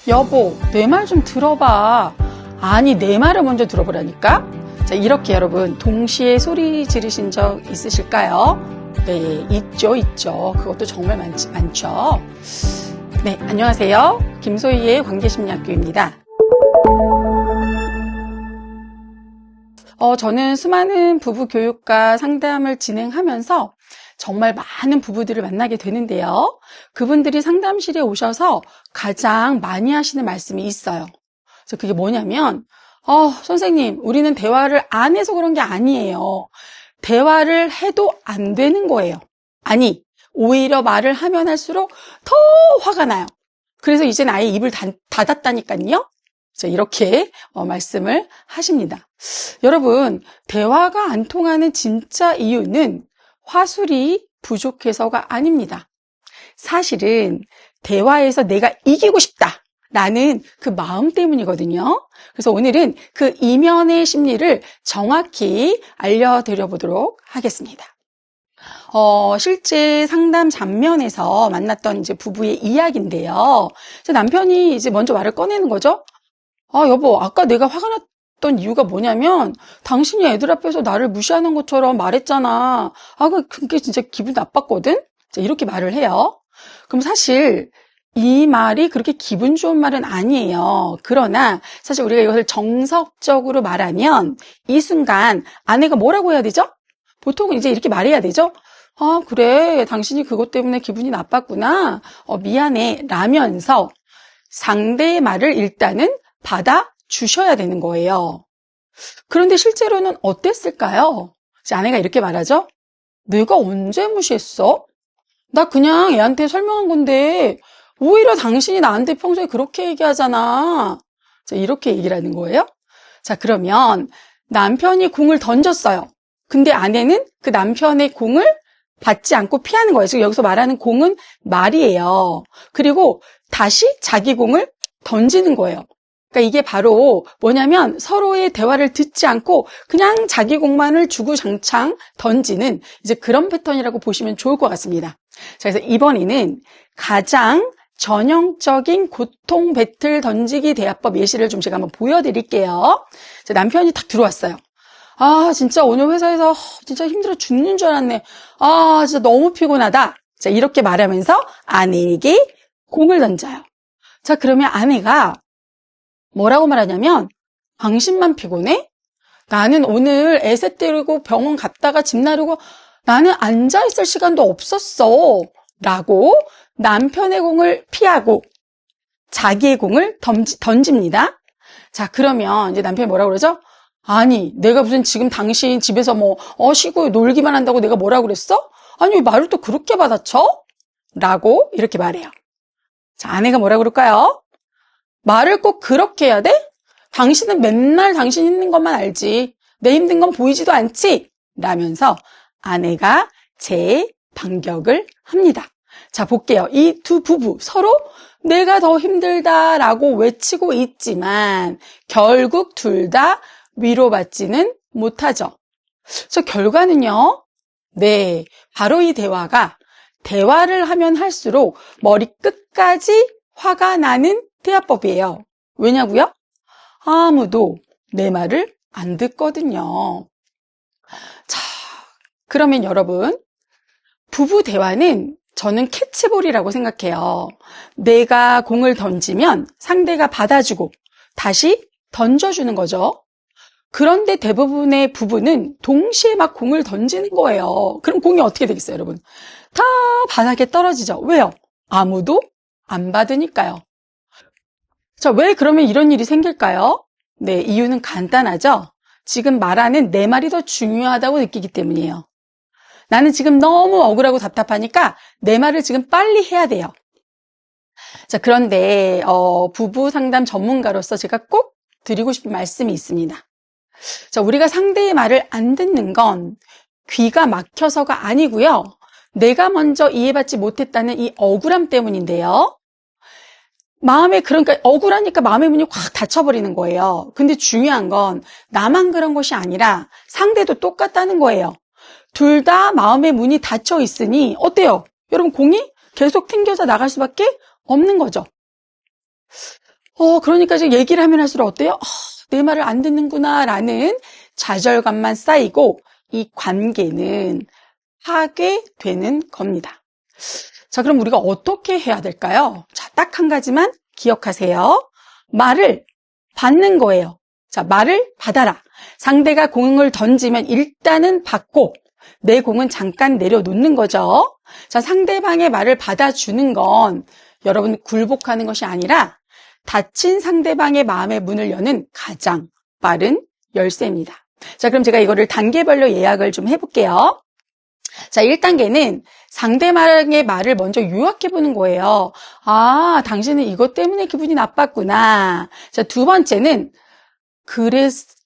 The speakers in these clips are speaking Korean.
여보, 내 말 좀 들어봐. 아니, 내 말을 먼저 들어보라니까? 자, 이렇게 여러분, 동시에 소리 지르신 적 있으실까요? 네, 있죠. 그것도 정말 많죠. 네, 안녕하세요. 김소희의 관계심리학교입니다. 저는 수많은 부부 교육과 상담을 진행하면서 정말 많은 부부들을 만나게 되는데요. 그분들이 상담실에 오셔서 가장 많이 하시는 말씀이 있어요. 그래서 그게 뭐냐면, 선생님, 우리는 대화를 안 해서 그런 게 아니에요. 대화를 해도 안 되는 거예요. 아니, 오히려 말을 하면 할수록 더 화가 나요. 그래서 이제는 아예 입을 닫았다니까요. 이렇게 말씀을 하십니다. 여러분, 대화가 안 통하는 진짜 이유는 화술이 부족해서가 아닙니다. 사실은 대화에서 내가 이기고 싶다라는 그 마음 때문이거든요. 그래서 오늘은 그 이면의 심리를 정확히 알려드려 보도록 하겠습니다. 실제 상담 장면에서 만났던 이제 부부의 이야기인데요. 남편이 이제 먼저 말을 꺼내는 거죠. 여보, 아까 내가 화가 났던 이유가 뭐냐면 당신이 애들 앞에서 나를 무시하는 것처럼 말했잖아. 그게 진짜 기분 나빴거든? 이렇게 말을 해요. 그럼 사실 이 말이 그렇게 기분 좋은 말은 아니에요. 그러나 사실 우리가 이것을 정석적으로 말하면 이 순간 아내가 뭐라고 해야 되죠? 보통은 이제 이렇게 말해야 되죠? 그래, 당신이 그것 때문에 기분이 나빴구나. 미안해. 라면서 상대의 말을 일단은 받아주셔야 되는 거예요. 그런데 실제로는 어땠을까요? 아내가 이렇게 말하죠. 내가 언제 무시했어? 나 그냥 애한테 설명한 건데 오히려 당신이 나한테 평소에 그렇게 얘기하잖아. 이렇게 얘기를 하는 거예요. 그러면 남편이 공을 던졌어요. 근데 아내는 그 남편의 공을 받지 않고 피하는 거예요. 지금 여기서 말하는 공은 말이에요. 그리고 다시 자기 공을 던지는 거예요. 그러니까 이게 바로 뭐냐면 서로의 대화를 듣지 않고 그냥 자기 공만을 주구장창 던지는 이제 그런 패턴이라고 보시면 좋을 것 같습니다. 그래서 이번에는 가장 전형적인 고통 배틀 던지기 대화법 예시를 좀 제가 한번 보여드릴게요. 남편이 딱 들어왔어요. 진짜 오늘 회사에서 진짜 힘들어 죽는 줄 알았네. 진짜 너무 피곤하다. 이렇게 말하면서 아내에게 공을 던져요. 그러면 아내가 뭐라고 말하냐면 당신만 피곤해? 나는 오늘 애새 때리고 병원 갔다가 집 나르고 나는 앉아있을 시간도 없었어. 라고 남편의 공을 피하고 자기의 공을 던집니다. 그러면 이제 남편이 뭐라고 그러죠? 아니, 내가 무슨 지금 당신 집에서 쉬고 놀기만 한다고 내가 뭐라고 그랬어? 아니, 왜 말을 또 그렇게 받아쳐? 라고 이렇게 말해요. 아내가 뭐라고 그럴까요? 말을 꼭 그렇게 해야 돼? 당신은 맨날 당신 힘든 것만 알지. 내 힘든 건 보이지도 않지? 라면서 아내가 재반격을 합니다. 볼게요. 이 두 부부 서로 내가 더 힘들다라고 외치고 있지만 결국 둘 다 위로받지는 못하죠. 결과는요. 네, 바로 이 대화가 대화를 하면 할수록 머리끝까지 화가 나는 대화법이에요. 왜냐고요? 아무도 내 말을 안 듣거든요. 그러면 여러분, 부부 대화는 저는 캐치볼이라고 생각해요. 내가 공을 던지면 상대가 받아주고 다시 던져주는 거죠. 그런데 대부분의 부부는 동시에 막 공을 던지는 거예요. 그럼 공이 어떻게 되겠어요, 여러분? 다 바닥에 떨어지죠. 왜요? 아무도 안 받으니까요. 왜 그러면 이런 일이 생길까요? 네, 이유는 간단하죠? 지금 말하는 내 말이 더 중요하다고 느끼기 때문이에요. 나는 지금 너무 억울하고 답답하니까 내 말을 지금 빨리 해야 돼요. 그런데 부부 상담 전문가로서 제가 꼭 드리고 싶은 말씀이 있습니다. 우리가 상대의 말을 안 듣는 건 귀가 막혀서가 아니고요. 내가 먼저 이해받지 못했다는 이 억울함 때문인데요. 그러니까 억울하니까 마음의 문이 확 닫혀버리는 거예요. 근데 중요한 건 나만 그런 것이 아니라 상대도 똑같다는 거예요. 둘 다 마음의 문이 닫혀 있으니 어때요? 여러분 공이 계속 튕겨져 나갈 수밖에 없는 거죠. 그러니까 지금 얘기를 하면 할수록 어때요? 내 말을 안 듣는구나 라는 좌절감만 쌓이고 이 관계는 파괴되는 겁니다. 자, 그럼 우리가 어떻게 해야 될까요? 자, 딱 한 가지만 기억하세요. 말을 받는 거예요. 자, 말을 받아라. 상대가 공을 던지면 일단은 받고 내 공은 잠깐 내려놓는 거죠. 자, 상대방의 말을 받아주는 건 여러분 굴복하는 것이 아니라 닫힌 상대방의 마음의 문을 여는 가장 빠른 열쇠입니다. 자, 그럼 제가 이거를 단계별로 예약을 좀 해볼게요. 자, 1단계는 상대방의 말을 먼저 요약해보는 거예요. 아, 당신은 이것 때문에 기분이 나빴구나. 자, 2번째는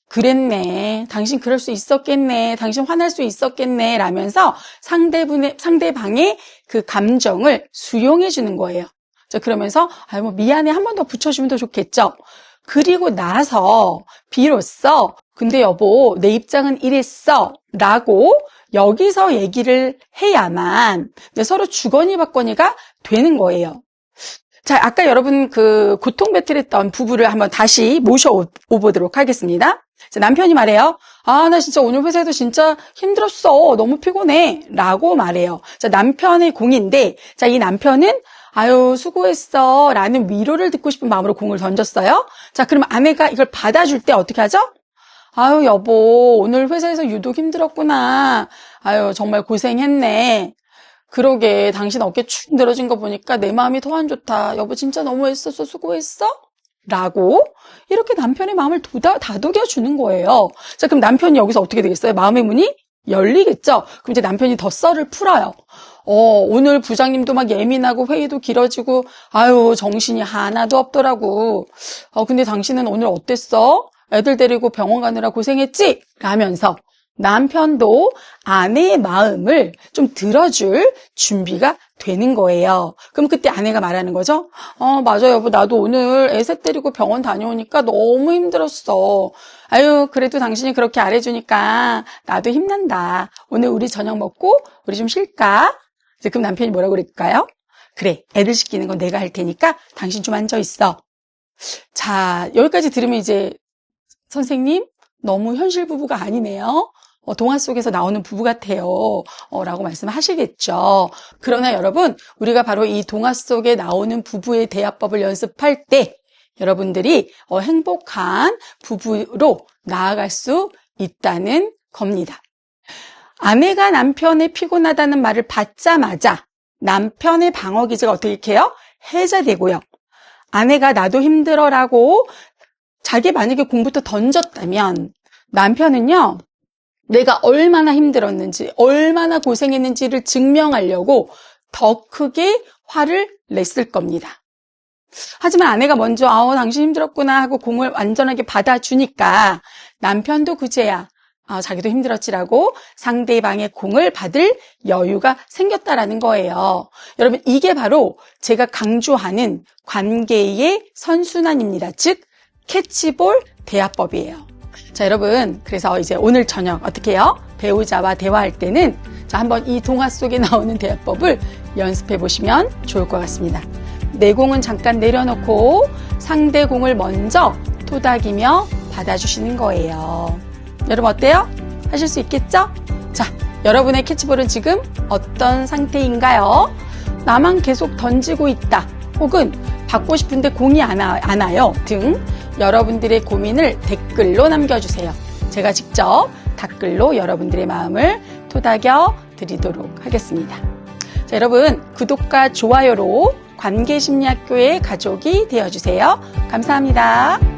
그랬네. 당신 그럴 수 있었겠네. 당신 화날 수 있었겠네. 라면서 상대방의 그 감정을 수용해주는 거예요. 자, 그러면서, 뭐 미안해. 한 번 더 붙여주면 더 좋겠죠. 그리고 나서, 비로소, 근데 여보, 내 입장은 이랬어. 라고 여기서 얘기를 해야만 서로 주거니 받거니가 되는 거예요. 자, 아까 여러분 그 고통 배틀했던 부부를 한번 다시 모셔오보도록 하겠습니다. 자, 남편이 말해요. 아, 나 진짜 오늘 회사에도 진짜 힘들었어. 너무 피곤해. 라고 말해요. 자, 남편의 공인데, 자, 이 남편은 아유, 수고했어. 라는 위로를 듣고 싶은 마음으로 공을 던졌어요. 자, 그럼 아내가 이걸 받아줄 때 어떻게 하죠? 아유, 여보, 오늘 회사에서 유독 힘들었구나. 아유, 정말 고생했네. 그러게, 당신 어깨 축 늘어진 거 보니까 내 마음이 더 안 좋다. 여보, 진짜 너무 애썼어. 수고했어? 라고 이렇게 남편의 마음을 다독여주는 거예요. 자, 그럼 남편이 여기서 어떻게 되겠어요? 마음의 문이 열리겠죠? 그럼 이제 남편이 더 썰을 풀어요. 오늘 부장님도 막 예민하고 회의도 길어지고, 아유, 정신이 하나도 없더라고. 근데 당신은 오늘 어땠어? 애들 데리고 병원 가느라 고생했지? 라면서 남편도 아내의 마음을 좀 들어줄 준비가 되는 거예요. 그럼 그때 아내가 말하는 거죠? 맞아, 여보. 나도 오늘 애새 때리고 병원 다녀오니까 너무 힘들었어. 아유, 그래도 당신이 그렇게 알아주니까 나도 힘난다. 오늘 우리 저녁 먹고 우리 좀 쉴까? 그럼 남편이 뭐라고 그럴까요? 그래, 애들 시키는 건 내가 할 테니까 당신 좀 앉아있어. 자, 여기까지 들으면 이제 선생님, 너무 현실 부부가 아니네요. 동화 속에서 나오는 부부 같아요. 라고 말씀하시겠죠. 그러나 여러분, 우리가 바로 이 동화 속에 나오는 부부의 대화법을 연습할 때 여러분들이 행복한 부부로 나아갈 수 있다는 겁니다. 아내가 남편의 피곤하다는 말을 받자마자 남편의 방어 기제가 어떻게 해요? 해제되고요. 아내가 나도 힘들어라고 자기 만약에 공부터 던졌다면 남편은요, 내가 얼마나 힘들었는지, 얼마나 고생했는지를 증명하려고 더 크게 화를 냈을 겁니다. 하지만 아내가 먼저 당신 힘들었구나 하고 공을 완전하게 받아주니까 남편도 그제야 자기도 힘들었지라고 상대방의 공을 받을 여유가 생겼다라는 거예요. 여러분, 이게 바로 제가 강조하는 관계의 선순환입니다. 즉 캐치볼 대화법이에요. 자, 여러분, 그래서 이제 오늘 저녁 어떻게 해요? 배우자와 대화할 때는 자, 한번 이 동화 속에 나오는 대화법을 연습해 보시면 좋을 것 같습니다. 내 공은 잠깐 내려놓고 상대 공을 먼저 토닥이며 받아주시는 거예요. 여러분 어때요? 하실 수 있겠죠? 자, 여러분의 캐치볼은 지금 어떤 상태인가요? 나만 계속 던지고 있다. 혹은 받고 싶은데 공이 안 와요 등 여러분들의 고민을 댓글로 남겨주세요. 제가 직접 댓글로 여러분들의 마음을 토닥여 드리도록 하겠습니다. 자, 여러분 구독과 좋아요로 관계심리학교의 가족이 되어주세요. 감사합니다.